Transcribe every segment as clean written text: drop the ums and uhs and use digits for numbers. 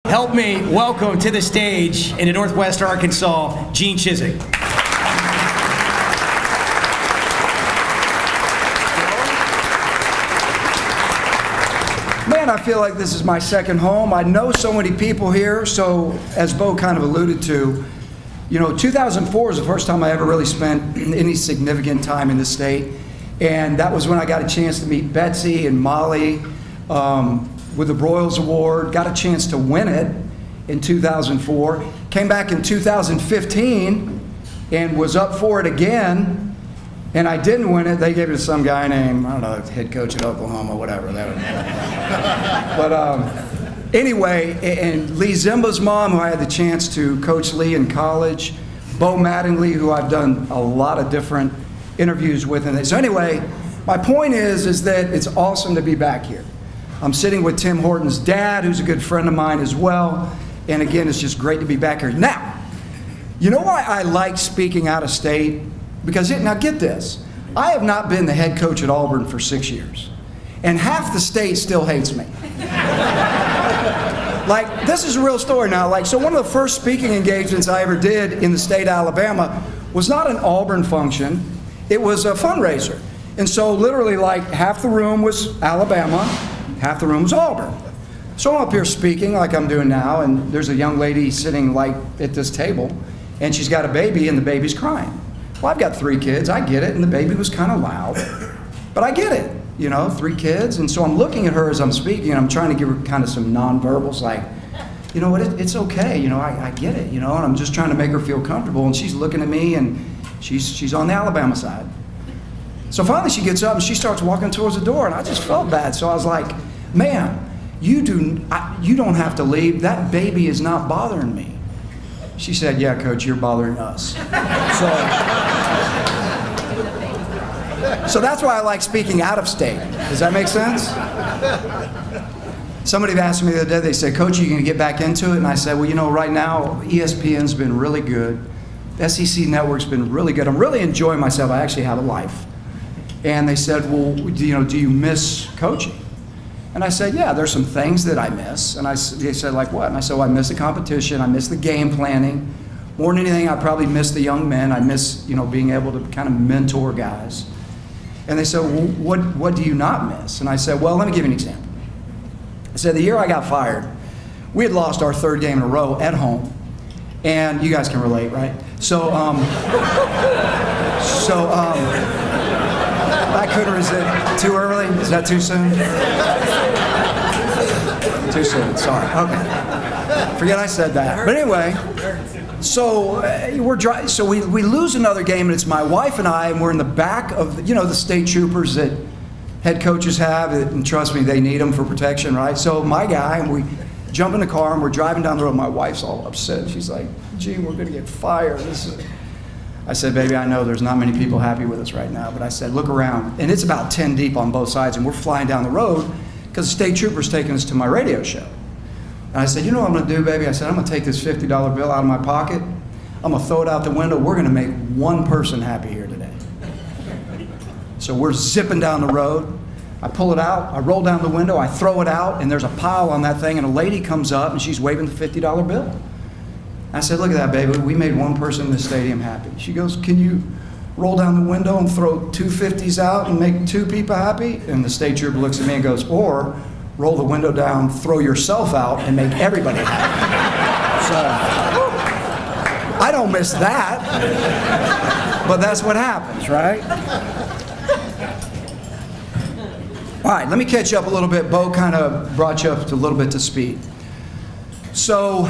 help me welcome to the stage in Northwest Arkansas, Gene Chizik. Man, I feel like this is my second home. I know so many people here, so as Bo kind of alluded to, 2004 is the first time I ever really spent any significant time in the state. And that was when I got a chance to meet Betsy and Molly with the Broyles Award, got a chance to win it in 2004. Came back in 2015 and was up for it again, and I didn't win it. They gave it to some guy named, I don't know, head coach at Oklahoma, whatever. But anyway, and Lee Zimba's mom, who I had the chance to coach Lee in college, Bo Mattingly, who I've done a lot of different interviews with. And so anyway, my point is that it's awesome to be back here. I'm sitting with Tim Horton's dad, who's a good friend of mine as well. And again, it's just great to be back here. Now, you know why I like speaking out of state? Because, now get this, I have not been the head coach at Auburn for 6 years. And half the state still hates me. Like, this is a real story now. Like, so one of the first speaking engagements I ever did in the state of Alabama was not an Auburn function. It was a fundraiser. And so literally like half the room was Alabama, half the room was Auburn. So I'm up here speaking like I'm doing now, and there's a young lady sitting like at this table, and she's got a baby and the baby's crying. Well, I've got 3 kids, I get it, and the baby was kind of loud, but I get it, 3 kids. And so I'm looking at her as I'm speaking, and I'm trying to give her kind of some nonverbals like, you know what, it's okay, I get it, and I'm just trying to make her feel comfortable. And she's looking at me, and she's on the Alabama side. So finally she gets up and she starts walking towards the door, and I just felt bad. So I was like, ma'am, you don't have to leave. That baby is not bothering me. She said, yeah, coach, you're bothering us. So that's why I like speaking out of state. Does that make sense? Somebody asked me the other day, they said, coach, are you going to get back into it? And I said, well, right now ESPN's been really good. SEC Network's been really good. I'm really enjoying myself. I actually have a life. And they said, well, do you miss coaching? And I said, yeah, there's some things that I miss. And they said, like what? And I said, well, I miss the competition. I miss the game planning. More than anything, I probably miss the young men. I miss, being able to kind of mentor guys. And they said, well, what do you not miss? And I said, well, let me give you an example. I said, the year I got fired, we had lost our 3rd game in a row at home. And you guys can relate, right? So I couldn't, is it too early? Is that too soon? Too soon, sorry, okay. Forget I said that. But anyway, so we lose another game, and it's my wife and I, and we're in the back of, the state troopers that head coaches have, and trust me, they need them for protection, right? So my guy, and we jump in the car, and we're driving down the road. My wife's all upset. She's like, Gene, we're gonna get fired. I said, baby, I know there's not many people happy with us right now, but I said, look around. And it's about 10 deep on both sides, and we're flying down the road because the state trooper's taking us to my radio show. And I said, you know what I'm gonna do, baby? I said, I'm gonna take this $50 bill out of my pocket. I'm gonna throw it out the window. We're gonna make one person happy here today. So we're zipping down the road. I pull it out, I roll down the window, I throw it out, and there's a pile on that thing, and a lady comes up, and she's waving the $50 bill. I said, look at that, baby, we made one person in the stadium happy. She goes, can you roll down the window and throw 2 50s out and make 2 people happy? And the state trooper looks at me and goes, or roll the window down, throw yourself out, and make everybody happy. So, I don't miss that, but that's what happens, right? All right, let me catch you up a little bit. Bo kind of brought you up a little bit to speed. So,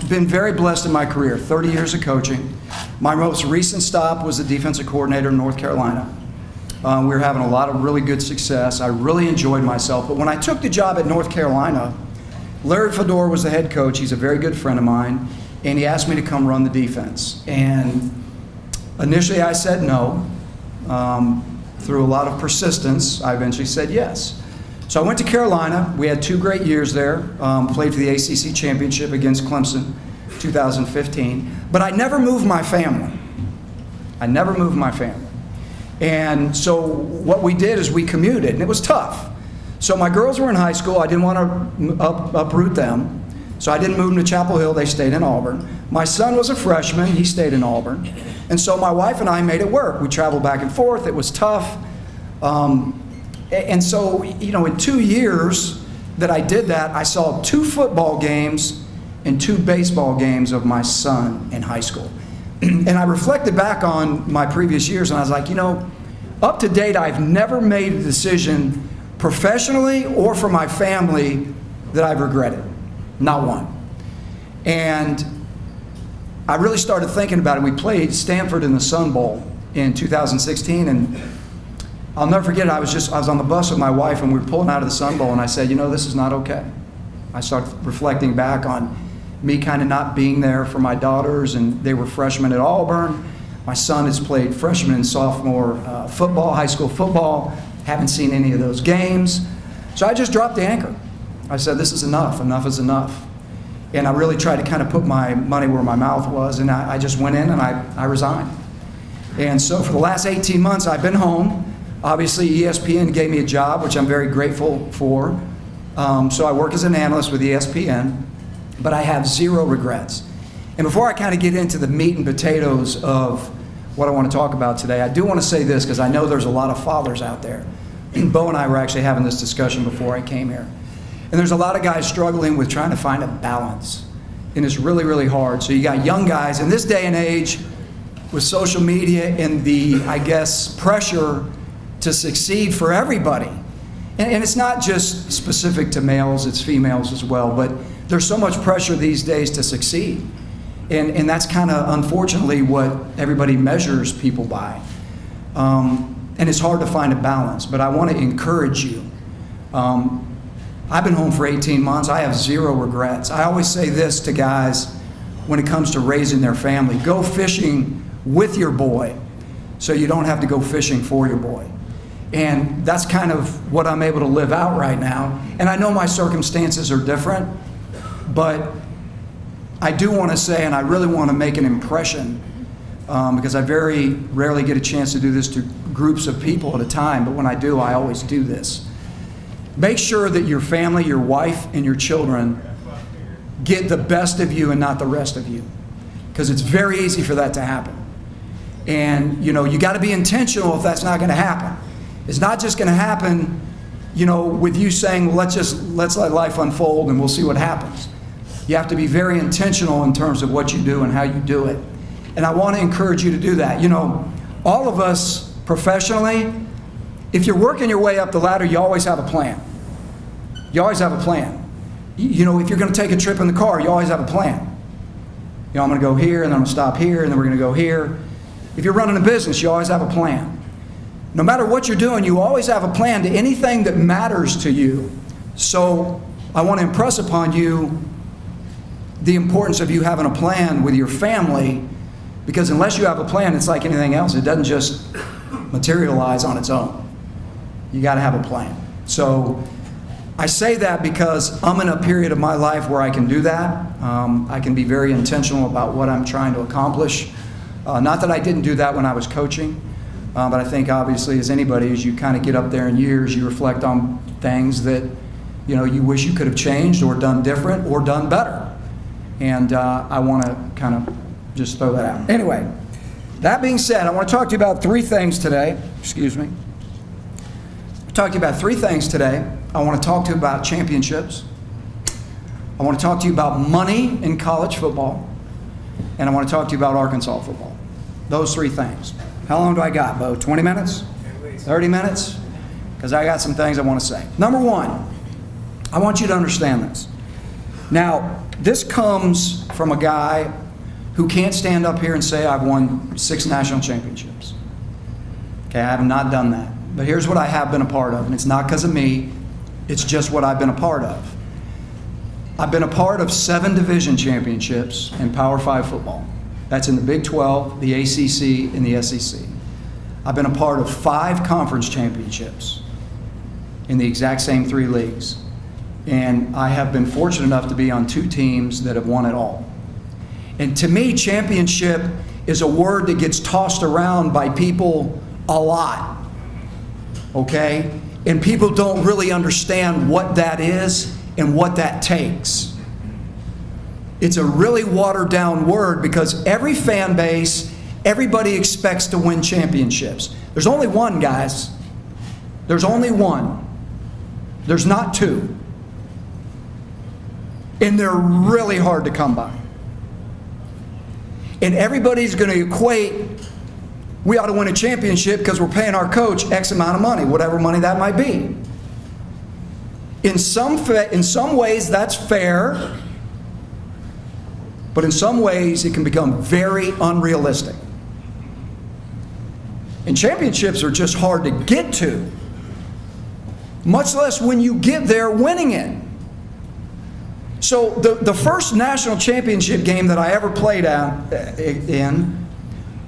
been very blessed in my career, 30 years of coaching. My most recent stop was the defensive coordinator in North Carolina. We were having a lot of really good success. I really enjoyed myself. But when I took the job at North Carolina, Larry Fedor was the head coach. He's a very good friend of mine. And he asked me to come run the defense. And initially I said no. Through a lot of persistence, I eventually said yes. So I went to Carolina. We had 2 great years there. Played for the ACC championship against Clemson, 2015. But I never moved my family. And so what we did is we commuted, and it was tough. So my girls were in high school. I didn't want to uproot them. So I didn't move them to Chapel Hill. They stayed in Auburn. My son was a freshman. He stayed in Auburn. And so my wife and I made it work. We traveled back and forth. It was tough. And so, in 2 years that I did that, I saw 2 football games and 2 baseball games of my son in high school. And I reflected back on my previous years, and I was like, up to date, I've never made a decision professionally or for my family that I've regretted. Not one. And I really started thinking about it. We played Stanford in the Sun Bowl in 2016, and I'll never forget it. I was on the bus with my wife, and we were pulling out of the Sun Bowl, and I said, this is not okay. I started reflecting back on me kind of not being there for my daughters, and they were freshmen at Auburn. My son has played freshman and sophomore football, high school football. Haven't seen any of those games. So I just dropped the anchor. I said, this is enough. Enough is enough. And I really tried to kind of put my money where my mouth was, and I just went in and I resigned. And so for the last 18 months, I've been home. Obviously, ESPN gave me a job, which I'm very grateful for. So I work as an analyst with ESPN, but I have 0 regrets. And before I kind of get into the meat and potatoes of what I want to talk about today, I do want to say this because I know there's a lot of fathers out there. Bo and I were actually having this discussion before I came here. And there's a lot of guys struggling with trying to find a balance. And it's really, really hard. So you got young guys in this day and age with social media and the, pressure to succeed for everybody. And it's not just specific to males, it's females as well. But there's so much pressure these days to succeed. And that's kind of, unfortunately, what everybody measures people by. And it's hard to find a balance. But I want to encourage you. I've been home for 18 months. I have 0 regrets. I always say this to guys when it comes to raising their family. Go fishing with your boy so you don't have to go fishing for your boy. And that's kind of what I'm able to live out right now. And I know my circumstances are different, but I do want to say, and I really want to make an impression, because I very rarely get a chance to do this to groups of people at a time, but when I do, I always do this. Make sure that your family, your wife, and your children get the best of you and not the rest of you, because it's very easy for that to happen. And, you got to be intentional if that's not going to happen. It's not just going to happen, with you saying, well, let's let life unfold and we'll see what happens. You have to be very intentional in terms of what you do and how you do it. And I want to encourage you to do that. All of us professionally, if you're working your way up the ladder, you always have a plan. You always have a plan. If you're going to take a trip in the car, you always have a plan. I'm going to go here, and then I'm going to stop here, and then we're going to go here. If you're running a business, you always have a plan. No matter what you're doing, you always have a plan to anything that matters to you. So I want to impress upon you the importance of you having a plan with your family, because unless you have a plan, it's like anything else. It doesn't just materialize on its own. You got to have a plan. So I say that because I'm in a period of my life where I can do that. I can be very intentional about what I'm trying to accomplish. Not that I didn't do that when I was coaching, but I think obviously as anybody, as you kind of get up there in years, you reflect on things that you wish you could have changed or done different or done better. And I want to kind of just throw that out. Anyway, that being said, I want to talk to you about 3 things today. Excuse me. I'll talk to you about 3 things today. I want to talk to you about championships. I want to talk to you about money in college football. And I want to talk to you about Arkansas football. Those 3 things. How long do I got, Bo? 20 minutes? 30 minutes? Because I got some things I want to say. Number 1, I want you to understand this. Now, this comes from a guy who can't stand up here and say I've won 6 national championships. Okay, I have not done that. But here's what I have been a part of, and it's not because of me, it's just what I've been a part of. I've been a part of 7 division championships in Power 5 football. That's in the Big 12, the ACC, and the SEC. I've been a part of 5 conference championships in the exact same 3 leagues. And I have been fortunate enough to be on 2 teams that have won it all. And to me, championship is a word that gets tossed around by people a lot. Okay? And people don't really understand what that is and what that takes. It's a really watered down word because every fan base, everybody expects to win championships. There's only one, guys. There's only one. There's not two. And they're really hard to come by. And everybody's going to equate, we ought to win a championship because we're paying our coach X amount of money, whatever money that might be. In some ways, that's fair. But in some ways, it can become very unrealistic. And championships are just hard to get to, much less when you get there winning it. So the first national championship game that I ever played in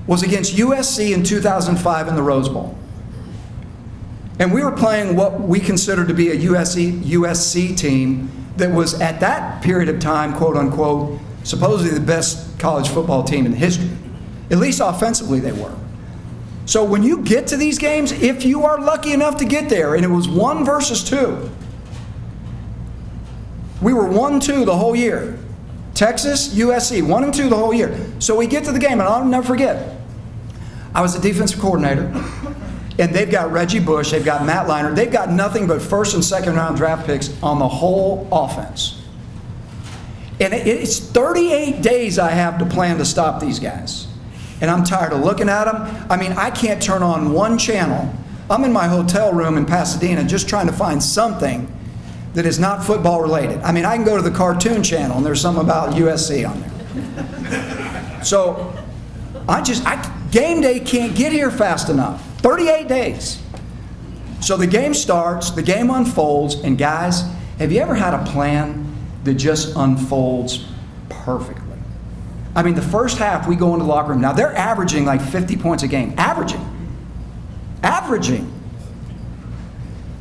was against USC in 2005 in the Rose Bowl. And we were playing what we considered to be a USC team that was at that period of time, quote unquote, supposedly the best college football team in history. At least offensively they were. So when you get to these games, if you are lucky enough to get there, and it was 1 versus 2, we were 1-2 the whole year. Texas, USC, 1-2 the whole year. So we get to the game, and I'll never forget. I was the defensive coordinator, and they've got Reggie Bush, they've got Matt Leinart, they've got nothing but first and second round draft picks on the whole offense. And it's 38 days I have to plan to stop these guys. And I'm tired of looking at them. I mean, I can't turn on one channel. I'm in my hotel room in Pasadena just trying to find something that is not football related. I mean, I can go to the cartoon channel and there's something about USC on there. So game day can't get here fast enough. 38 days. So the game starts, the game unfolds, and guys, have you ever had a plan that just unfolds perfectly? I mean, the first half, we go into the locker room. Now, they're averaging like 50 points a game. Averaging.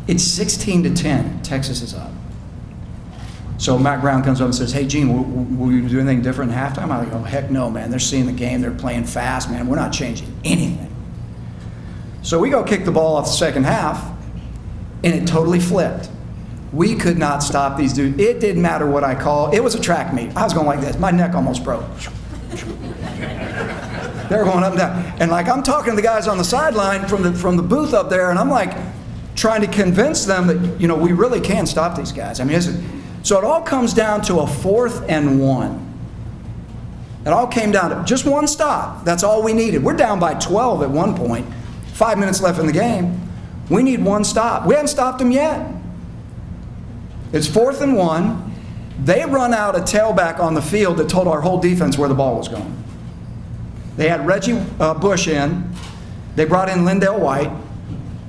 It's 16-10. Texas is up. So Matt Brown comes up and says, hey, Gene, will you do anything different at halftime? I'm like, oh, heck no, man. They're seeing the game. They're playing fast, man. We're not changing anything. So we go kick the ball off the second half, and it totally flipped. We could not stop these dudes. It didn't matter what I called. It was a track meet. I was going like this. My neck almost broke. They were going up and down. And like I'm talking to the guys on the sideline from the booth up there, and I'm like trying to convince them that, you know, we really can stop these guys. I mean, so it all comes down to a 4th and 1. It all came down to just one stop. That's all we needed. We're down by 12 at one point. 5 minutes left in the game. We need one stop. We haven't stopped them yet. It's 4th and 1. They run out a tailback on the field that told our whole defense where the ball was going. They had Reggie Bush in. They brought in Lindell White.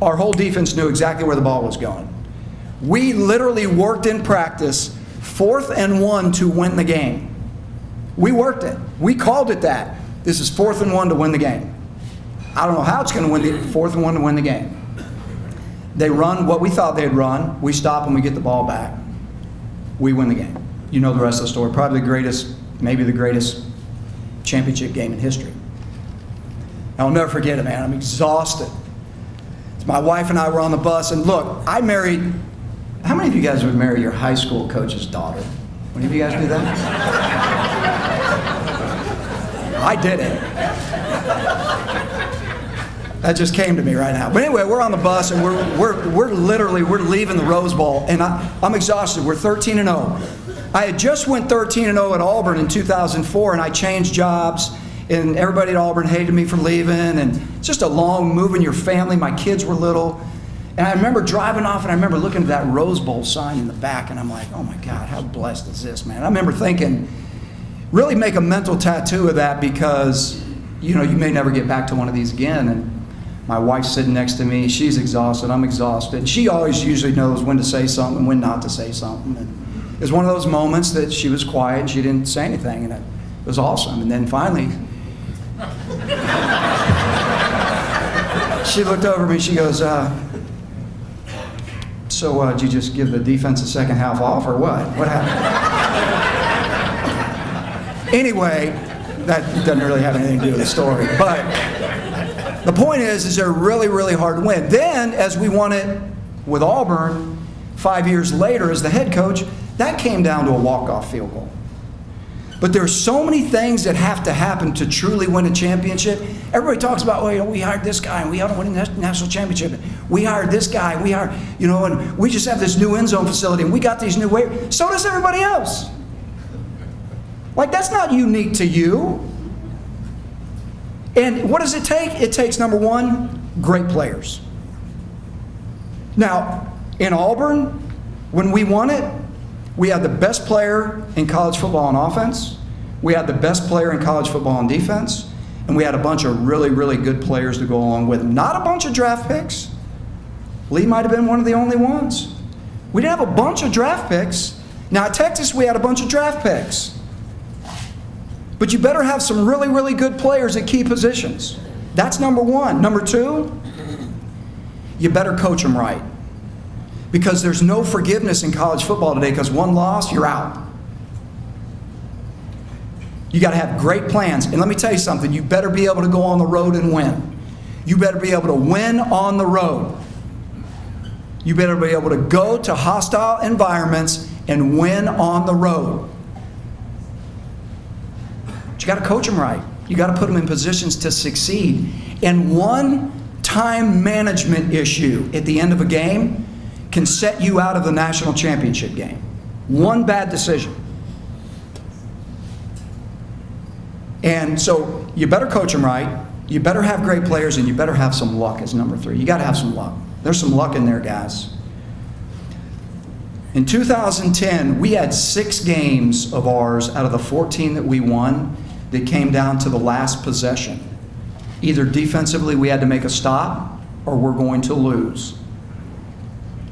Our whole defense knew exactly where the ball was going. We literally worked in practice 4th and 1 to win the game. We worked it. We called it that. This is 4th and 1 to win the game. I don't know how it's going to win the 4th and 1 to win the game. They run what we thought they'd run. We stop and we get the ball back. We win the game. You know the rest of the story. Probably the greatest, maybe the greatest championship game in history. I'll never forget it, man. I'm exhausted. My wife and I were on the bus, and look, I married. How many of you guys would marry your high school coach's daughter? Any of you guys do that? I did it. That just came to me right now. But anyway, we're on the bus, and we're leaving the Rose Bowl, and I'm exhausted. We're 13-0. I had just went 13-0 at Auburn in 2004, and I changed jobs, and everybody at Auburn hated me for leaving, and it's just a long moving your family. My kids were little, and I remember driving off, and I remember looking at that Rose Bowl sign in the back, and I'm like, oh my God, how blessed is this, man? I remember thinking, really make a mental tattoo of that, because you know you may never get back to one of these again. And my wife's sitting next to me. She's exhausted. I'm exhausted. She always usually knows when to say something and when not to say something. And it was one of those moments that she was quiet and she didn't say anything, and it was awesome. And then finally, she looked over at me. She goes, so did you just give the defense a second half off or what? What happened? Anyway, that doesn't really have anything to do with the story. But the point is they're really, really hard to win. Then, as we won it with Auburn 5 years later as the head coach, that came down to a walk-off field goal. But there's so many things that have to happen to truly win a championship. Everybody talks about, well, we hired this guy and we ought to win a national championship. We hired this guy, and we just have this new end zone facility and we got these new waivers. So does everybody else. Like, that's not unique to you. And what does it take? It takes, number one, great players. Now, in Auburn, when we won it, we had the best player in college football on offense, we had the best player in college football on defense, and we had a bunch of really, really good players to go along with them. Not a bunch of draft picks. Lee might have been one of the only ones. We didn't have a bunch of draft picks. Now, at Texas, we had a bunch of draft picks. But you better have some really, really good players at key positions. That's number one. Number two, you better coach them right. Because there's no forgiveness in college football today, because one loss, you're out. You got to have great plans. And let me tell you something, you better be able to go on the road and win. You better be able to win on the road. You better be able to go to hostile environments and win on the road. But you got to coach them right. You got to put them in positions to succeed. And one time management issue at the end of a game can set you out of the national championship game. One bad decision. And so you better coach them right, you better have great players, and you better have some luck as number three. You got to have some luck. There's some luck in there, guys. In 2010, we had 6 games of ours out of the 14 that we won that came down to the last possession. Either defensively we had to make a stop, or we're going to lose.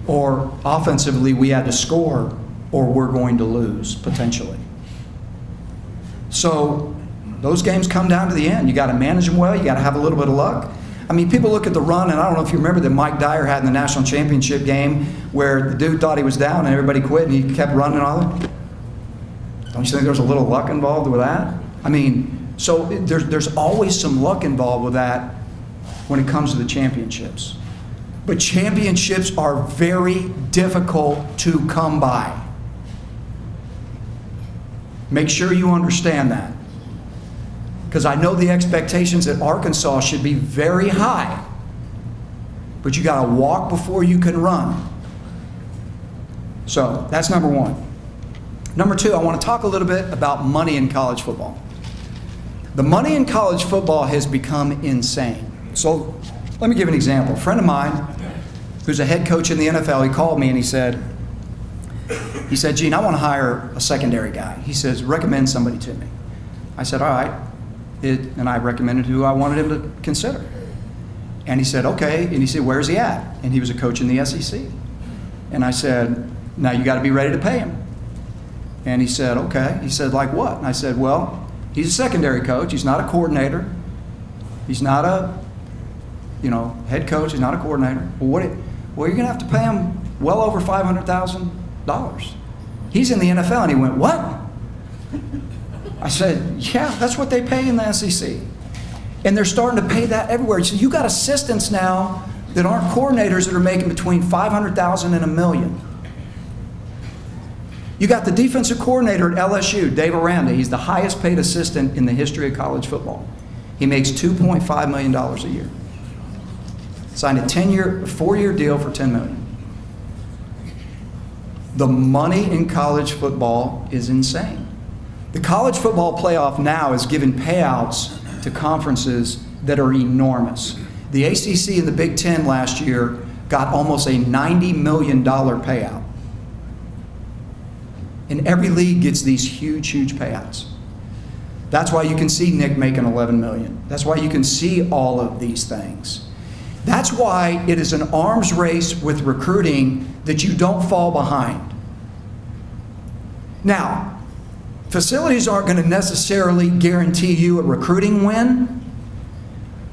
Or offensively we had to score, or we're going to lose, potentially. So those games come down to the end. You got to manage them well. You got to have a little bit of luck. I mean, people look at the run, and I don't know if you remember that Mike Dyer had in the national championship game where the dude thought he was down and everybody quit and he kept running on it. Don't you think there's a little luck involved with that? I mean, so there's always some luck involved with that when it comes to the championships. But championships are very difficult to come by. Make sure you understand that. Because I know the expectations at Arkansas should be very high. But you got to walk before you can run. So that's number one. Number two, I want to talk a little bit about money in college football. The money in college football has become insane. So let me give an example. A friend of mine who's a head coach in the NFL, he called me and he said, Gene, I want to hire a secondary guy. He says, recommend somebody to me. I said, all right. And I recommended who I wanted him to consider. And he said, okay. And he said, where's he at? And he was a coach in the SEC. And I said, now you got to be ready to pay him. And he said, okay. He said, like what? And I said, well, he's a secondary coach. He's not a coordinator. He's not a, head coach. He's not a coordinator. Well, you're going to have to pay him well over $500,000. He's in the NFL. And he went, what? I said, yeah, that's what they pay in the SEC. And they're starting to pay that everywhere. So you got assistants now that aren't coordinators that are making between $500,000 and $1 million. You got the defensive coordinator at LSU, Dave Aranda. He's the highest paid assistant in the history of college football. He makes $2.5 million a year. Signed a 4-year deal for $10 million. The money in college football is insane. The college football playoff now is giving payouts to conferences that are enormous. The ACC and the Big Ten last year got almost a $90 million payout. And every league gets these huge, huge payouts. That's why you can see Nick making $11 million. That's why you can see all of these things. That's why it is an arms race with recruiting that you don't fall behind. Now, facilities aren't going to necessarily guarantee you a recruiting win,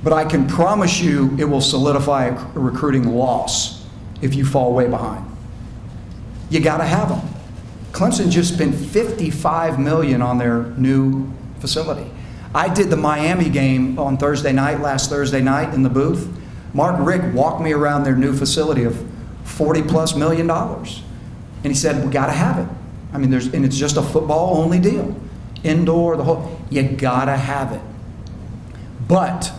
but I can promise you it will solidify a recruiting loss if you fall way behind. You got to have them. Clemson just spent $55 million on their new facility. I did the Miami game on last Thursday night in the booth. Mark Rick walked me around their new facility of $40+ million. And he said, we got to have it. I mean, and it's just a football-only deal. indoor, you gotta have it. But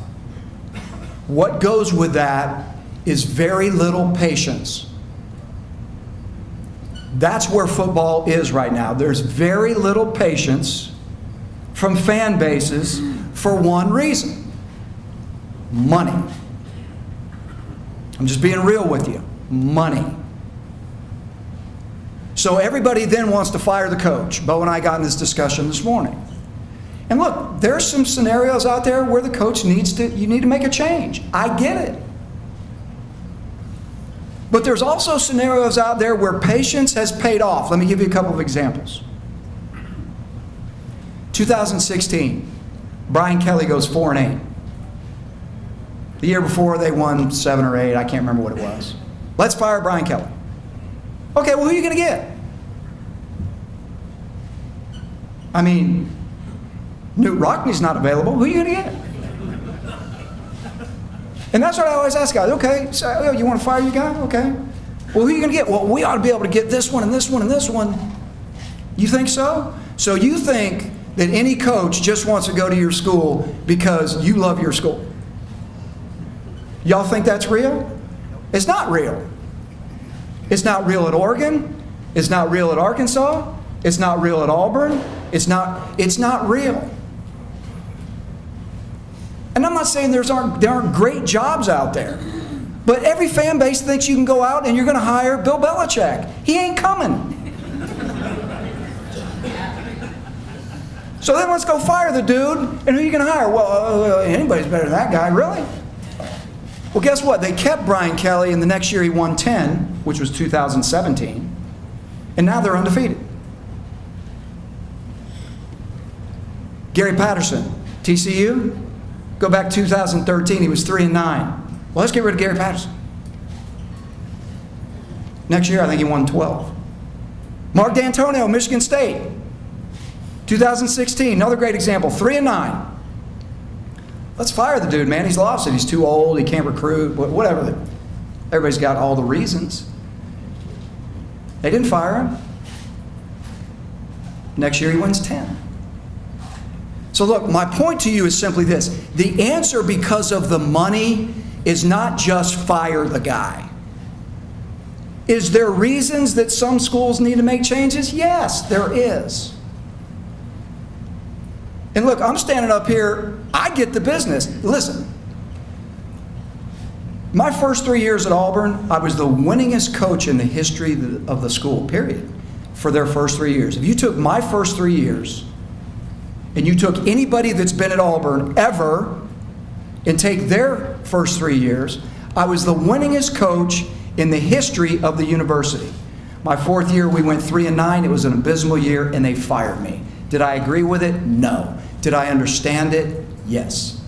what goes with that is very little patience. That's where football is right now. There's very little patience from fan bases for one reason: money. I'm just being real with you. Money. So everybody then wants to fire the coach. Bo and I got in this discussion this morning. And look, there's some scenarios out there where the coach you need to make a change. I get it. But there's also scenarios out there where patience has paid off. Let me give you a couple of examples. 2016, Brian Kelly goes 4-8. The year before they won 7 or 8. I can't remember what it was. Let's fire Brian Kelly. Okay, well, who are you going to get? I mean, Newt Rockney's not available. Who are you going to get? And that's what I always ask guys. Okay, so you want to fire your guy? Okay. Well, who are you going to get? Well, we ought to be able to get this one and this one and this one. You think so? So you think that any coach just wants to go to your school because you love your school? Y'all think that's real? It's not real. It's not real at Oregon. It's not real at Arkansas. It's not real at Auburn. It's not real. And I'm not saying there aren't great jobs out there. But every fan base thinks you can go out and you're going to hire Bill Belichick. He ain't coming. So then let's go fire the dude. And who are you going to hire? Well, anybody's better than that guy. Really? Well, guess what? They kept Brian Kelly, and the next year he won 10, which was 2017. And now they're undefeated. Gary Patterson, TCU. Go back 2013, he was 3-9. Well, let's get rid of Gary Patterson. Next year, I think he won 12. Mark D'Antonio, Michigan State. 2016, another great example, 3-9. Let's fire the dude, man. He's lost it. He's too old. He can't recruit. Whatever. Everybody's got all the reasons. They didn't fire him. Next year, he wins 10. So look, my point to you is simply this. The answer, because of the money, is not just fire the guy. Is there reasons that some schools need to make changes? Yes, there is. And look, I'm standing up here, I get the business. Listen, my first 3 years at Auburn, I was the winningest coach in the history of the school, period, for their first 3 years. If you took my first 3 years, and you took anybody that's been at Auburn ever and take their first 3 years, I was the winningest coach in the history of the university. My fourth year, we went 3-9. It was an abysmal year, and they fired me. Did I agree with it? No. Did I understand it? Yes.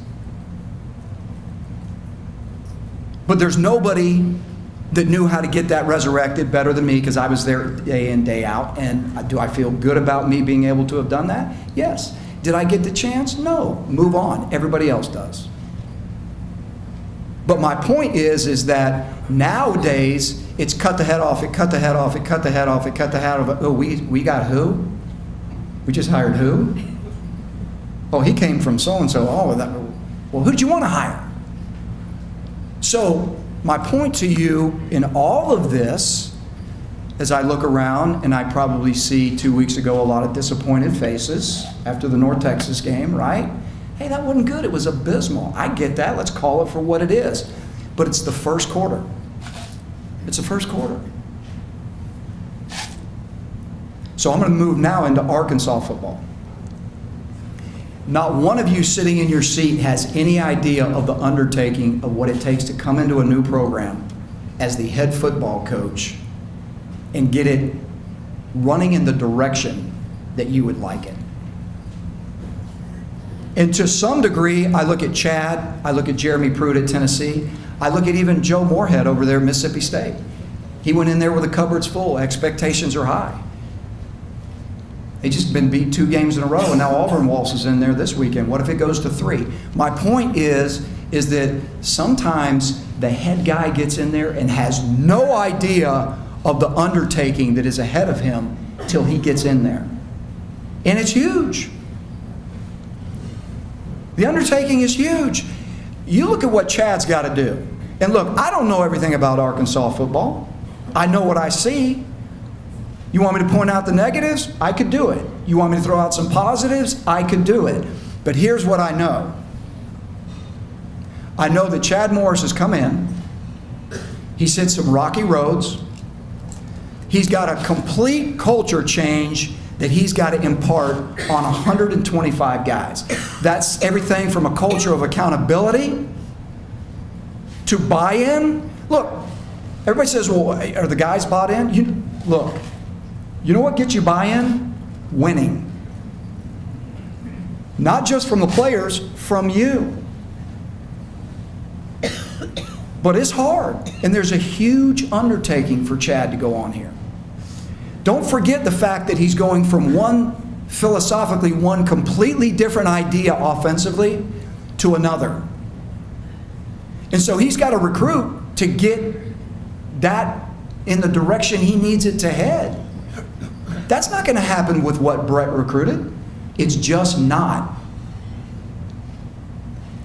But there's nobody that knew how to get that resurrected better than me, because I was there day in, day out. And do I feel good about me being able to have done that? Yes. Did I get the chance? No. Move on. Everybody else does. But my point is that nowadays it's cut the head off, it cut the head off, it cut the head off, it cut the head off. Oh, we got who? We just hired who? Oh, he came from so-and-so. Oh, well, who did you want to hire? So my point to you in all of this, as I look around, and I probably see 2 weeks ago a lot of disappointed faces after the North Texas game, right? Hey, that wasn't good. It was abysmal. I get that. Let's call it for what it is. But it's the first quarter. It's the first quarter. So I'm going to move now into Arkansas football. Not one of you sitting in your seat has any idea of the undertaking of what it takes to come into a new program as the head football coach and get it running in the direction that you would like it. And to some degree, I look at Chad, I look at Jeremy Pruitt at Tennessee, I look at even Joe Moorhead over there at Mississippi State. He went in there with the cupboards full, expectations are high. They just been beat 2 games in a row, and now Auburn waltzes in there this weekend. What if it goes to 3? My point is that sometimes the head guy gets in there and has no idea of the undertaking that is ahead of him till he gets in there. And it's huge. The undertaking is huge. You look at what Chad's got to do. And look, I don't know everything about Arkansas football. I know what I see. You want me to point out the negatives? I could do it. You want me to throw out some positives? I could do it. But here's what I know. I know that Chad Morris has come in. He's hit some rocky roads. He's got a complete culture change that he's got to impart on 125 guys. That's everything from a culture of accountability to buy-in. Look, everybody says, well, are the guys bought in? Look, you know what gets you buy-in? Winning. Not just from the players, from you. But it's hard, and there's a huge undertaking for Chad to go on here. Don't forget the fact that he's going from philosophically one completely different idea offensively to another. And so he's got to recruit to get that in the direction he needs it to head. That's not going to happen with what Brett recruited. It's just not.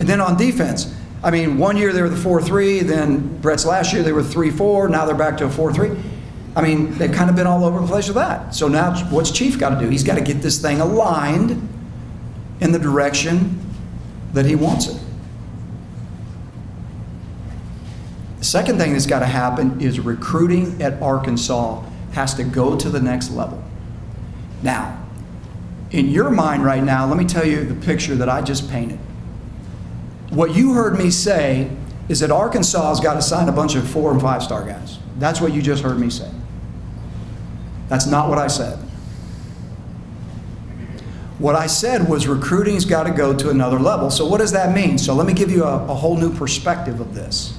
And then on defense, I mean, one year they were the 4-3, then Brett's last year they were 3-4, now they're back to a 4-3. I mean, they've kind of been all over the place with that. So now what's Chief got to do? He's got to get this thing aligned in the direction that he wants it. The second thing that's got to happen is recruiting at Arkansas has to go to the next level. Now, in your mind right now, let me tell you the picture that I just painted. What you heard me say is that Arkansas has got to sign a bunch of 4- and 5-star guys. That's what you just heard me say. That's not what I said. What I said was recruiting's got to go to another level. So what does that mean? So let me give you a whole new perspective of this.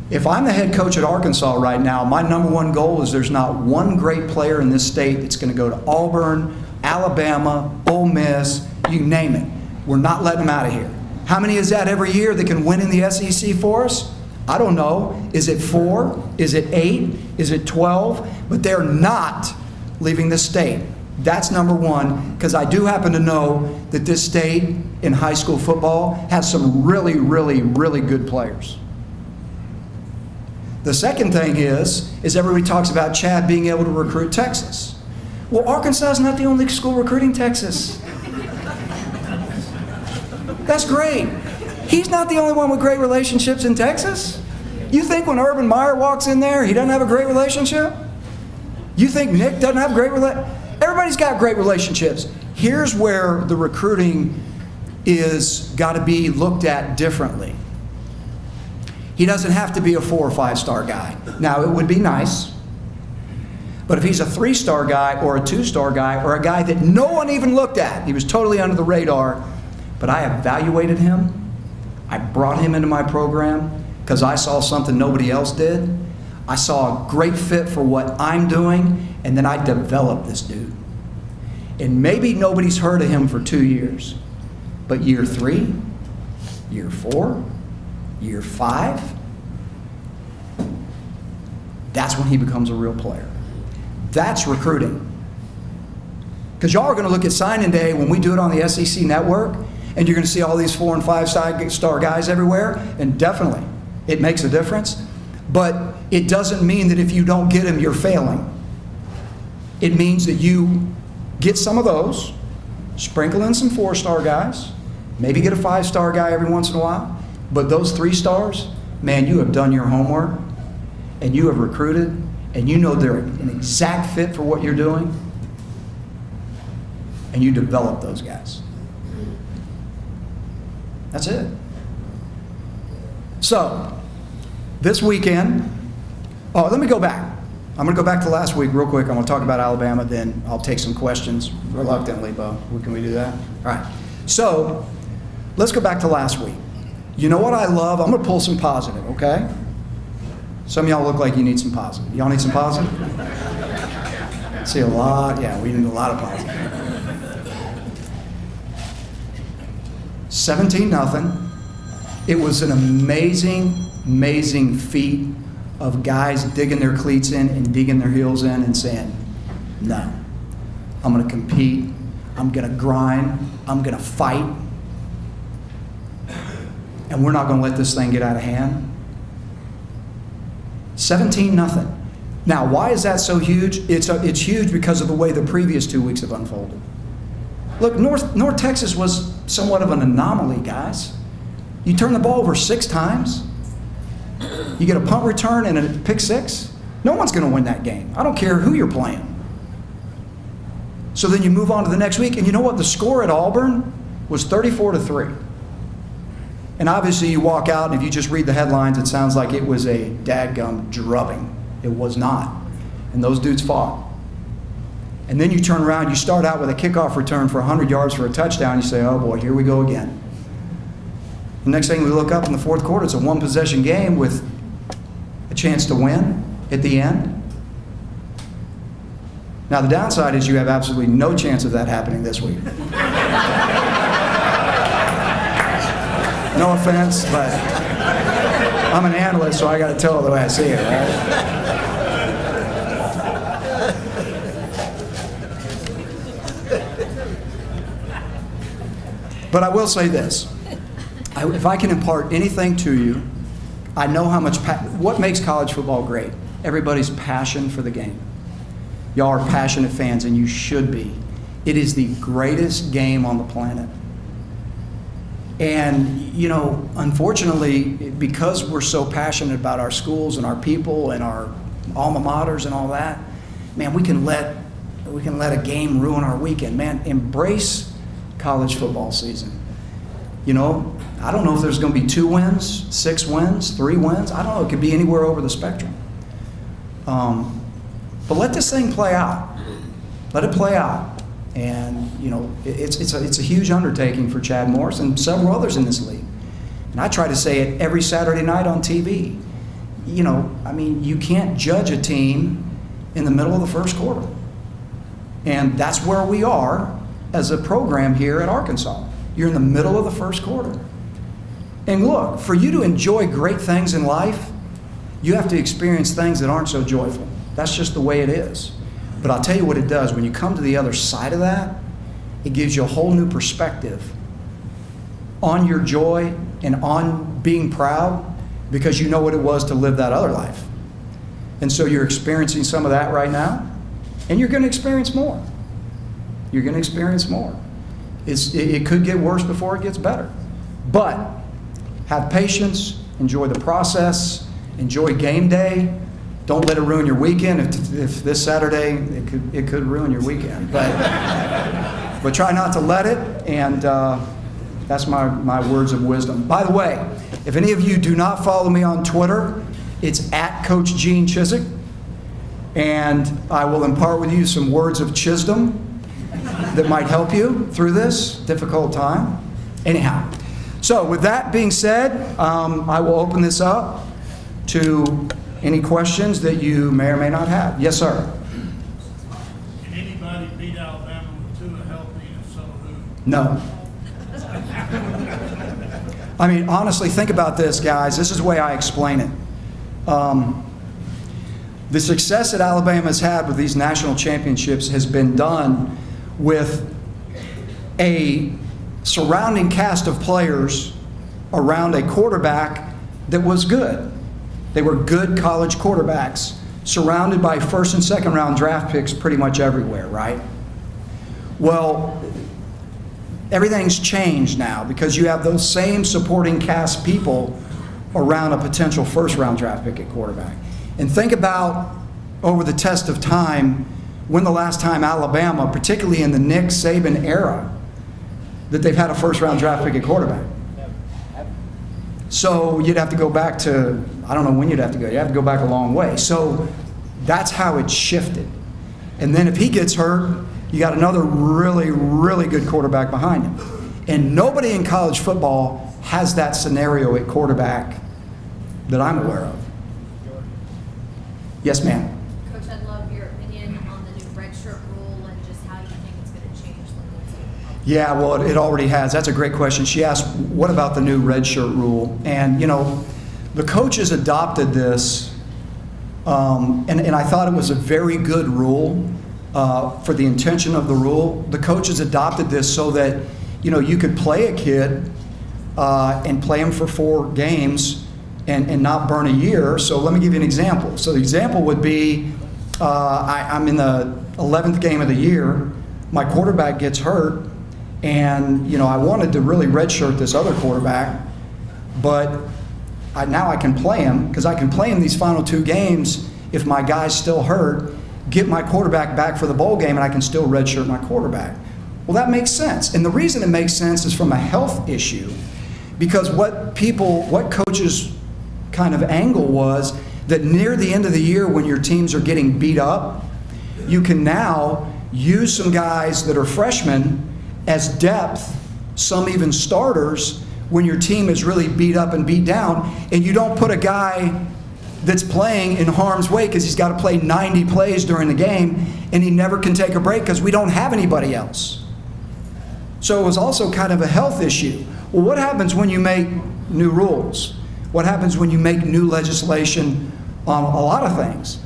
If I'm the head coach at Arkansas right now, my number one goal is there's not one great player in this state that's going to go to Auburn, Alabama, Ole Miss, you name it. We're not letting them out of here. How many is that every year that can win in the SEC for us? I don't know. Is it 4? Is it 8? Is it 12? But they're not leaving the state. That's number one, because I do happen to know that this state in high school football has some really, really, really good players. The second thing is everybody talks about Chad being able to recruit Texas. Well, Arkansas is not the only school recruiting Texas. That's great. He's not the only one with great relationships in Texas. You think when Urban Meyer walks in there, he doesn't have a great relationship? You think Nick doesn't have great relationships? Everybody's got great relationships. Here's where the recruiting is got to be looked at differently. He doesn't have to be a 4 or 5-star guy. Now, it would be nice. But if he's a 3-star guy or a 2-star guy or a guy that no one even looked at, he was totally under the radar, but I evaluated him, I brought him into my program because I saw something nobody else did. I saw a great fit for what I'm doing, and then I developed this dude. And maybe nobody's heard of him for 2 years, but year 3, year 4, year 5, that's when he becomes a real player. That's recruiting. Because y'all are going to look at signing day when we do it on the SEC network, and you're going to see all these 4 and 5-star guys everywhere, and definitely it makes a difference. But it doesn't mean that if you don't get them, you're failing. It means that you get some of those, sprinkle in some 4-star guys, maybe get a 5-star guy every once in a while, but those 3 stars, man, you have done your homework, and you have recruited, and you know they're an exact fit for what you're doing, and you develop those guys. That's it. So, this weekend, let me go back. I'm going to go back to last week real quick. I'm going to talk about Alabama, then I'll take some questions reluctantly, Bo. Can we do that? All right. So, let's go back to last week. You know what I love? I'm going to pull some positive, okay? Some of y'all look like you need some positive. Y'all need some positive? See a lot. Yeah, we need a lot of positive. 17-0. It was an amazing, amazing feat of guys digging their cleats in and digging their heels in and saying, no, I'm going to compete. I'm going to grind. I'm going to fight. and we're not going to let this thing get out of hand. 17-0. Now, why is that so huge? It's huge because of the way the previous 2 weeks have unfolded. Look, North Texas was somewhat of an anomaly, guys. You turn the ball over 6 times. You get a punt return and a pick 6. No one's going to win that game. I don't care who you're playing. So then you move on to the next week, and you know what? The score at Auburn was 34-3. And obviously you walk out, and if you just read the headlines, it sounds like it was a dadgum drubbing. It was not. And those dudes fought. And then you turn around, you start out with a kickoff return for 100 yards for a touchdown. You say, oh boy, here we go again. The next thing we look up in the fourth quarter, it's a one-possession game with a chance to win at the end. Now, the downside is you have absolutely no chance of that happening this week. No offense, but I'm an analyst, so I got to tell it the way I see it, right? But I will say this. If I can impart anything to you, I know how much, what makes college football great? Everybody's passion for the game. Y'all are passionate fans, and you should be. It is the greatest game on the planet. And, you know, unfortunately, because we're so passionate about our schools and our people and our alma maters and all that, man, we can let a game ruin our weekend. Man, embrace college football season. You know, I don't know if there's going to be 2 wins, 6 wins, 3 wins. I don't know. It could be anywhere over the spectrum. But let this thing play out. Let it play out. And, you know, it's a huge undertaking for Chad Morris and several others in this league. And I try to say it every Saturday night on TV. You know, I mean, you can't judge a team in the middle of the first quarter. And that's where we are as a program here at Arkansas. You're in the middle of the first quarter. And look, for you to enjoy great things in life, you have to experience things that aren't so joyful. That's just the way it is. But I'll tell you what it does. When you come to the other side of that, it gives you a whole new perspective on your joy and on being proud, because you know what it was to live that other life. And so you're experiencing some of that right now, and you're going to experience more. You're going to experience more. It could get worse before it gets better. But have patience, enjoy the process, enjoy game day. Don't let it ruin your weekend. If this Saturday, it could ruin your weekend. But try not to let it, and that's my words of wisdom. By the way, if any of you do not follow me on Twitter, it's at Coach Gene Chizik, and I will impart with you some words of wisdom that might help you through this difficult time. Anyhow, so with that being said, I will open this up to any questions that you may or may not have. Yes, sir. Can anybody beat Alabama with Tua healthy, and if so, who? No. I mean, honestly, think about this, guys. This is the way I explain it. The success that Alabama has had with these national championships has been done with a surrounding cast of players around a quarterback that was good. They were good college quarterbacks, surrounded by first and second round draft picks pretty much everywhere, right? Well, everything's changed now because you have those same supporting cast people around a potential first round draft pick at quarterback. And think about, over the test of time, when the last time Alabama, particularly in the Nick Saban era, that they've had a first round draft pick at quarterback. So you'd have to go back to, I don't know when you'd have to go. You have to go back a long way. So that's how it's shifted. And then if he gets hurt, you got another really, really good quarterback behind him. And nobody in college football has that scenario at quarterback that I'm aware of. Yes, ma'am. Coach, I'd love your opinion on the new redshirt rule and just how you think it's going to change the league. Yeah, well, it already has. That's a great question. She asked, what about the new redshirt rule? And, you know, the coaches adopted this, and I thought it was a very good rule for the intention of the rule. The coaches adopted this so that, you know, you could play a kid and play them for 4 games and not burn a year. So let me give you an example. So the example would be I'm in the 11th game of the year. My quarterback gets hurt, and I wanted to really redshirt this other quarterback, but now I can play him because I can play him these final 2 games if my guy's still hurt, get my quarterback back for the bowl game, and I can still redshirt my quarterback. Well, that makes sense. And the reason it makes sense is from a health issue, because what coaches kind of angle was that near the end of the year when your teams are getting beat up, you can now use some guys that are freshmen as depth, some even starters, when your team is really beat up and beat down, and you don't put a guy that's playing in harm's way because he's got to play 90 plays during the game and he never can take a break because we don't have anybody else. So it was also kind of a health issue. Well, what happens when you make new rules? What happens when you make new legislation on a lot of things?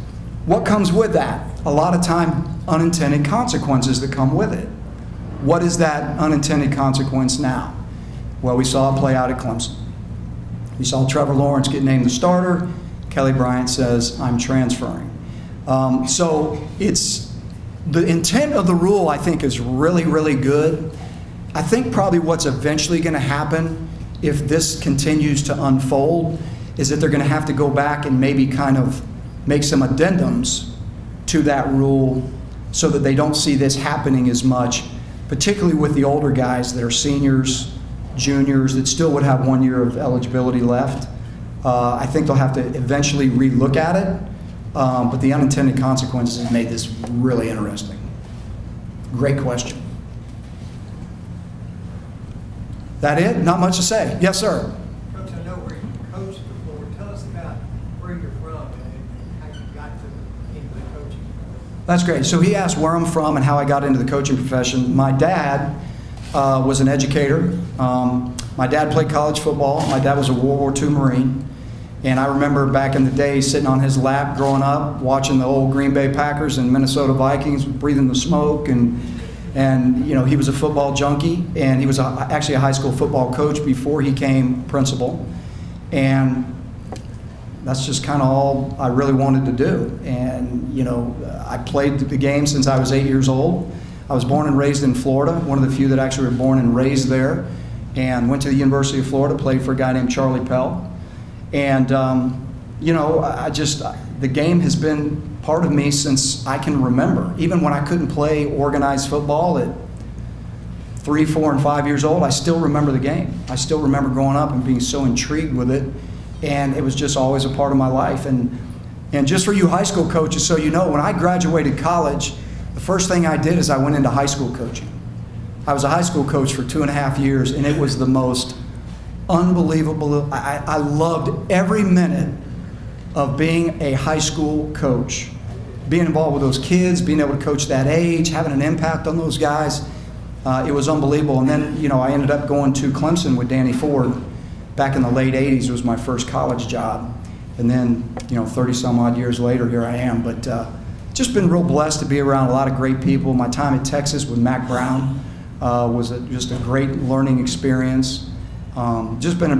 What comes with that? A lot of time, unintended consequences that come with it. What is that unintended consequence now? Well, we saw it play out at Clemson. We saw Trevor Lawrence get named the starter. Kelly Bryant says, I'm transferring. So it's the intent of the rule, I think, is really, really good. I think probably what's eventually going to happen if this continues to unfold is that they're going to have to go back and maybe kind of make some addendums to that rule so that they don't see this happening as much, particularly with the older guys that are seniors, juniors, that still would have 1 year of eligibility left. I think they'll have to eventually relook at it, but the unintended consequences have made this really interesting. Great question. That it? Not much to say. Yes, sir. Coach, I know where you coached before. Tell us about where you're from and how you got into the coaching. That's great. So he asked where I'm from and how I got into the coaching profession. My dad was an educator. My dad played college football. My dad was a World War II Marine. And I remember back in the day sitting on his lap growing up, watching the old Green Bay Packers and Minnesota Vikings, breathing the smoke. And he was a football junkie. And he was actually a high school football coach before he came principal. And that's just kind of all I really wanted to do. And, I played the game since I was 8 years old. I was born and raised in Florida, one of the few that actually were born and raised there, and went to the University of Florida, played for a guy named Charlie Pell. And, the game has been part of me since I can remember. Even when I couldn't play organized football at 3, 4, and 5 years old, I still remember the game. I still remember growing up and being so intrigued with it, and it was just always a part of my life. And just for you high school coaches, so you know, when I graduated college, the first thing I did is I went into high school coaching. I was a high school coach for 2.5 years, and it was the most unbelievable. I loved every minute of being a high school coach, being involved with those kids, being able to coach that age, having an impact on those guys. It was unbelievable. And then, I ended up going to Clemson with Danny Ford back in the late 80s. It was my first college job. And then, 30-some odd years later, here I am. But just been real blessed to be around a lot of great people. My time at Texas with Mac Brown was just a great learning experience. Just been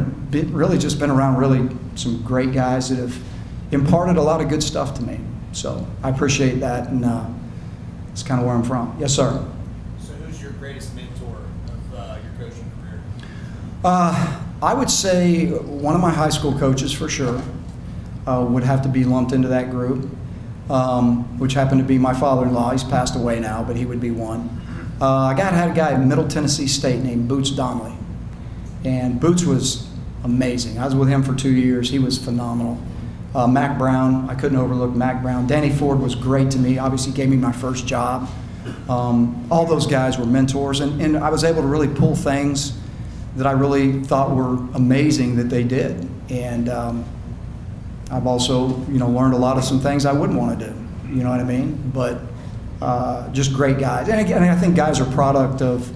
around really some great guys that have imparted a lot of good stuff to me. So I appreciate that, and that's kind of where I'm from. Yes, sir. So who's your greatest mentor of your coaching career? I would say one of my high school coaches for sure would have to be lumped into that group, which happened to be my father-in-law. He's passed away now, but he would be one. I had a guy at Middle Tennessee State named Boots Donnelly, and Boots was amazing. I was with him for 2 years. He was phenomenal. Mac Brown, I couldn't overlook Mac Brown. Danny Ford was great to me. Obviously gave me my first job. All those guys were mentors, and I was able to really pull things that I really thought were amazing that they did. And I've also, learned a lot of some things I wouldn't want to do. You know what I mean? But just great guys. And again, I think guys are product of,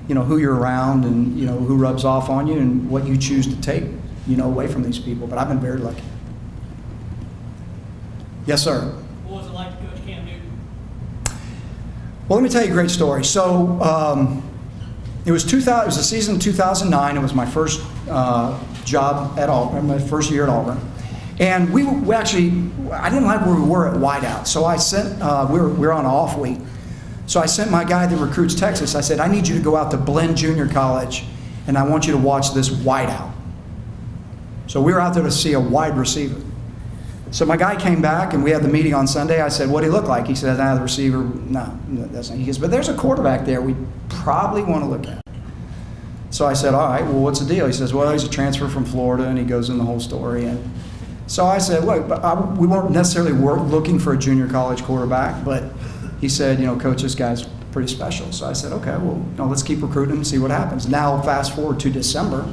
who you're around and, who rubs off on you and what you choose to take, away from these people. But I've been very lucky. Yes, sir. What was it like to coach Cam Newton? Well, let me tell you a great story. So It was 2000. It was the season of 2009. It was my first job at Auburn, my first year at Auburn. And we actually, I didn't like where we were at wideout, so I sent, we were on an off week. So I sent my guy that recruits Texas, I said, I need you to go out to Blinn Junior College, and I want you to watch this wideout. So we were out there to see a wide receiver. So my guy came back, and we had the meeting on Sunday. I said, what did he look like? He said, the receiver, no, that's not. He goes, but there's a quarterback there we probably want to look at. So I said, all right, well, what's the deal? He says, well, he's a transfer from Florida, and he goes in the whole story. And so I said, look, but we weren't necessarily looking for a junior college quarterback, but he said, coach, this guy's pretty special. So I said, okay, well, let's keep recruiting him and see what happens. Now, fast forward to December.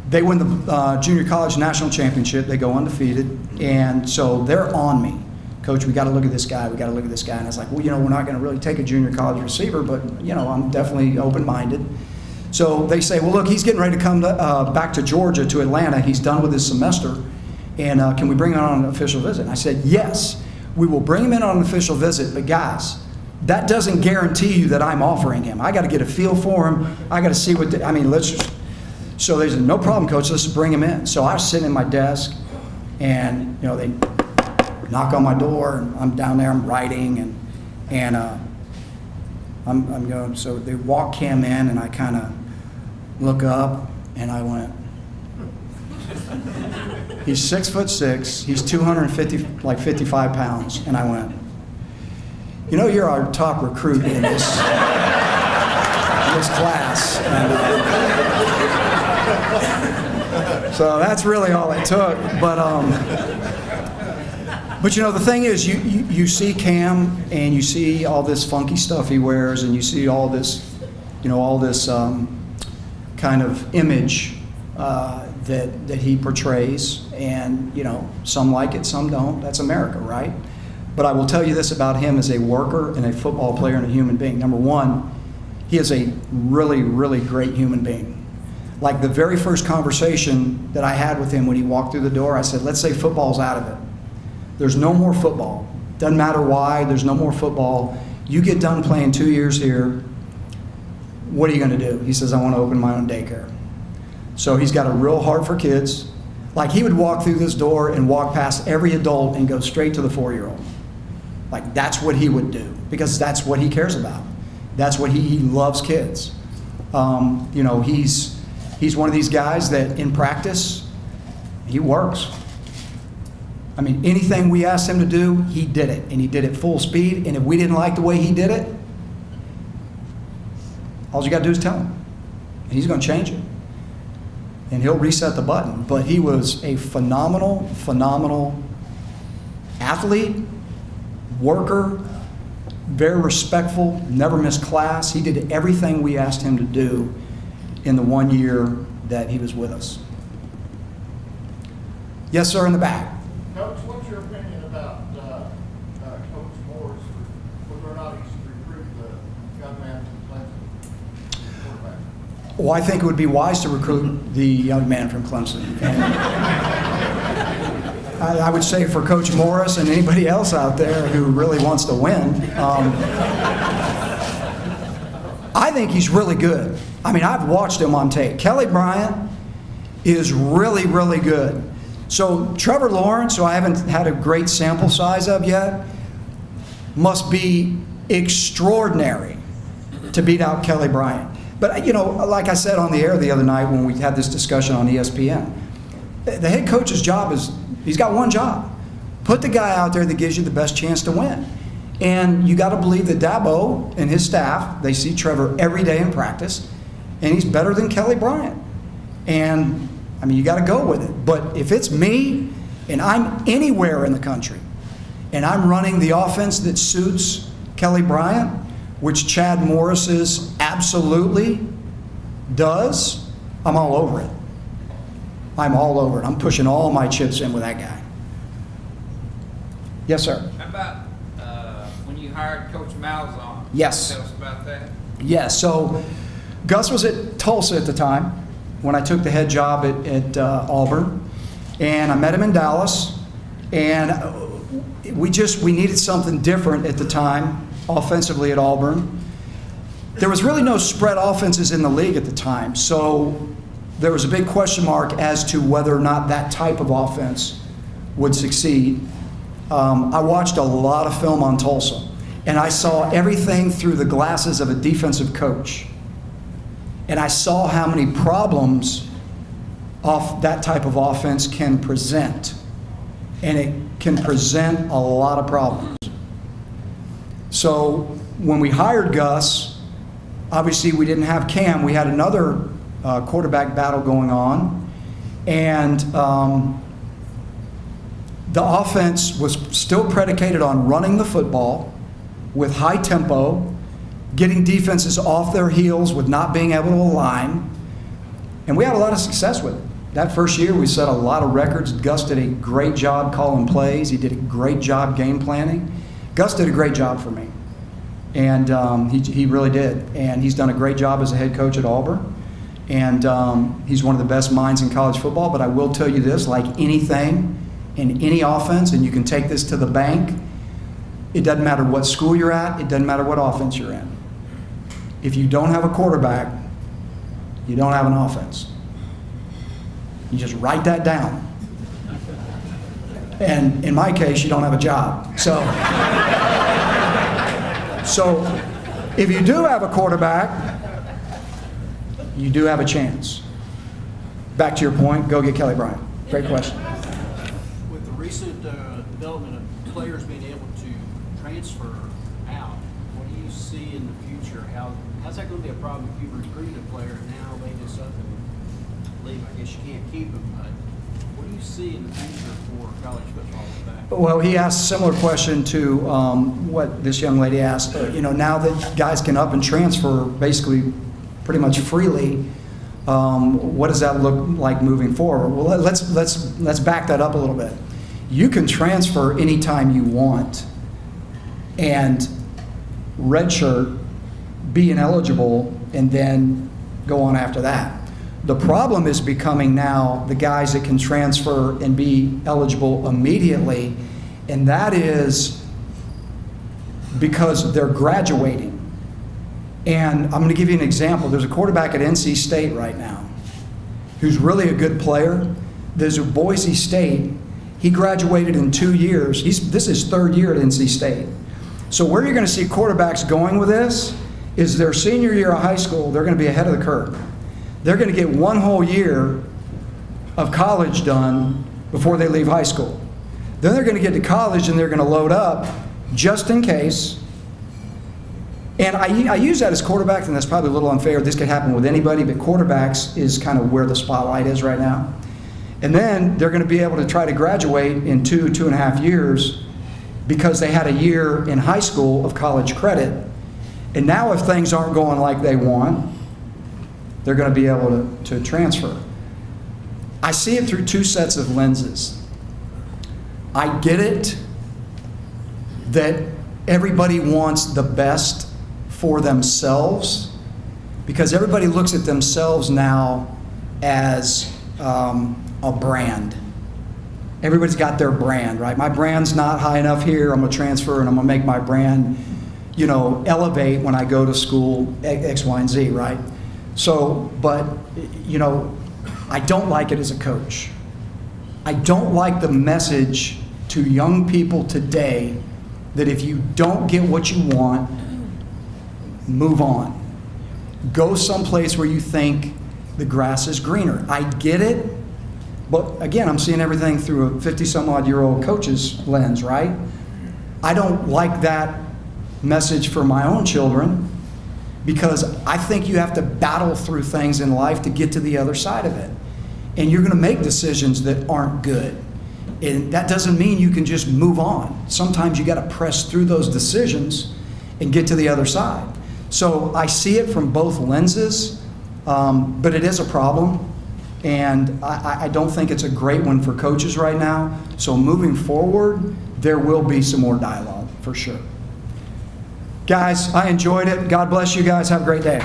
They win the junior college national championship. They go undefeated. And so they're on me. Coach, we got to look at this guy. We got to look at this guy. And I was like, well, we're not going to really take a junior college receiver, but, I'm definitely open-minded. So they say, well, look, he's getting ready to come back to Georgia, to Atlanta. He's done with his semester. And can we bring him on an official visit? And I said, yes, we will bring him in on an official visit. But, guys, that doesn't guarantee you that I'm offering him. I got to get a feel for him. I got to see what let's just. So they said, no problem, coach. Let's bring him in. So I was sitting at my desk, and, they knock on my door. And I'm down there. I'm writing, and I'm going. So they walk him in, and I kind of look up, and I went. He's 6'6". He's 55 pounds, and I went. You're our top recruit in this class. And, so that's really all it took. But the thing is, you see Cam, and you see all this funky stuff he wears, and you see all this, kind of image that he portrays, and some like it, some don't. That's America, right? But I will tell you this about him as a worker and a football player and a human being. Number one, he is a really, really great human being. Like the very first conversation that I had with him when he walked through the door, I said, let's say football's out of it. There's no more football. Doesn't matter why, there's no more football. You get done playing 2 years here, what are you going to do? He says, I want to open my own daycare. So he's got a real heart for kids. Like he would walk through this door and walk past every adult and go straight to the 4-year-old. Like that's what he would do, because that's what he cares about. That's what he loves kids. He's one of these guys that in practice, he works. I mean, anything we asked him to do, he did it, and he did it full speed. And if we didn't like the way he did it, all you got to do is tell him, and he's going to change it, and he'll reset the button. But he was a phenomenal athlete, worker, very respectful, never missed class. He did everything we asked him to do in the 1 year that he was with us. Yes, sir, in the back. Coach, what's your opinion about Coach Morris, whether or not he should recruit the young man from Clemson quarterback? Well, I think it would be wise to recruit the young man from Clemson. I would say for Coach Morris and anybody else out there who really wants to win, I think he's really good. I mean, I've watched him on tape. Kelly Bryant is really, really good. So Trevor Lawrence, who I haven't had a great sample size of yet, must be extraordinary to beat out Kelly Bryant. But, like I said on the air the other night when we had this discussion on ESPN, the head coach's job is, he's got one job. Put the guy out there that gives you the best chance to win. And you got to believe that Dabo and his staff, they see Trevor every day in practice, and he's better than Kelly Bryant. And, I mean, you got to go with it. But if it's me and I'm anywhere in the country and I'm running the offense that suits Kelly Bryant, which Chad Morris absolutely does, I'm all over it. I'm all over it. I'm pushing all my chips in with that guy. Yes, sir. How about when you hired Coach Malzahn? Yes. Tell us about that. Yes. So Gus was at Tulsa at the time when I took the head job at Auburn, and I met him in Dallas, and we needed something different at the time offensively at Auburn. there was really no spread offenses in the league at the time. So there was a big question mark as to whether or not that type of offense would succeed. I watched a lot of film on Tulsa, and I saw everything through the glasses of a defensive coach. And I saw how many problems off that type of offense can present. And it can present a lot of problems. So when we hired Gus, obviously we didn't have Cam. We had another quarterback battle going on. And the offense was still predicated on running the football with high tempo, getting defenses off their heels with not being able to align. And we had a lot of success with it. That first year, we set a lot of records. Gus did a great job calling plays. He did a great job game planning. Gus did a great job for me. And he really did. And he's done a great job as a head coach at Auburn. And he's one of the best minds in college football. But I will tell you this, like anything in any offense, and you can take this to the bank, it doesn't matter what school you're at. It doesn't matter what offense you're in. If you don't have a quarterback, you don't have an offense. You just write that down. And in my case, you don't have a job. So if you do have a quarterback, you do have a chance. Back to your point, go get Kelly Bryant. Great question. With the recent development of players being able to transfer out, what do you see in the future? How's that going to be a problem if you recruit a player and now they just up and leave? I guess you can't keep them, but what do you see in the future for college football with that? Well, he asked a similar question to what this young lady asked. Now that guys can up and transfer basically pretty much freely, what does that look like moving forward? Well, let's back that up a little bit. You can transfer anytime you want and redshirt, be ineligible, and then go on after that. The problem is becoming now the guys that can transfer and be eligible immediately, and that is because they're graduating. And I'm going to give you an example. There's a quarterback at NC State right now who's really a good player. There's a Boise State. He graduated in 2 years. This is his third year at NC State. So where you're going to see quarterbacks going with this is their senior year of high school, they're going to be ahead of the curve. They're going to get 1 whole year of college done before they leave high school. Then they're going to get to college and they're going to load up just in case. And I use that as quarterbacks, and that's probably a little unfair. This could happen with anybody, but quarterbacks is kind of where the spotlight is right now. And then they're going to be able to try to graduate in 2.5 years because they had a year in high school of college credit. And now if things aren't going like they want, they're going to be able to transfer. I see it through 2 sets of lenses. I get it that everybody wants the best for themselves because everybody looks at themselves now as a brand. Everybody's got their brand, right? My brand's not high enough here. I'm going to transfer and I'm going to make my brand, elevate when I go to school X, Y, and Z, right? So, but, I don't like it as a coach. I don't like the message to young people today that if you don't get what you want, move on. Go someplace where you think the grass is greener. I get it, but again, I'm seeing everything through a 50-some-odd-year-old coach's lens, right? I don't like that message for my own children because I think you have to battle through things in life to get to the other side of it. And you're going to make decisions that aren't good. And that doesn't mean you can just move on. Sometimes you got to press through those decisions and get to the other side. So I see it from both lenses, but it is a problem. And I don't think it's a great one for coaches right now. So moving forward, there will be some more dialogue for sure. Guys, I enjoyed it. God bless you guys. Have a great day.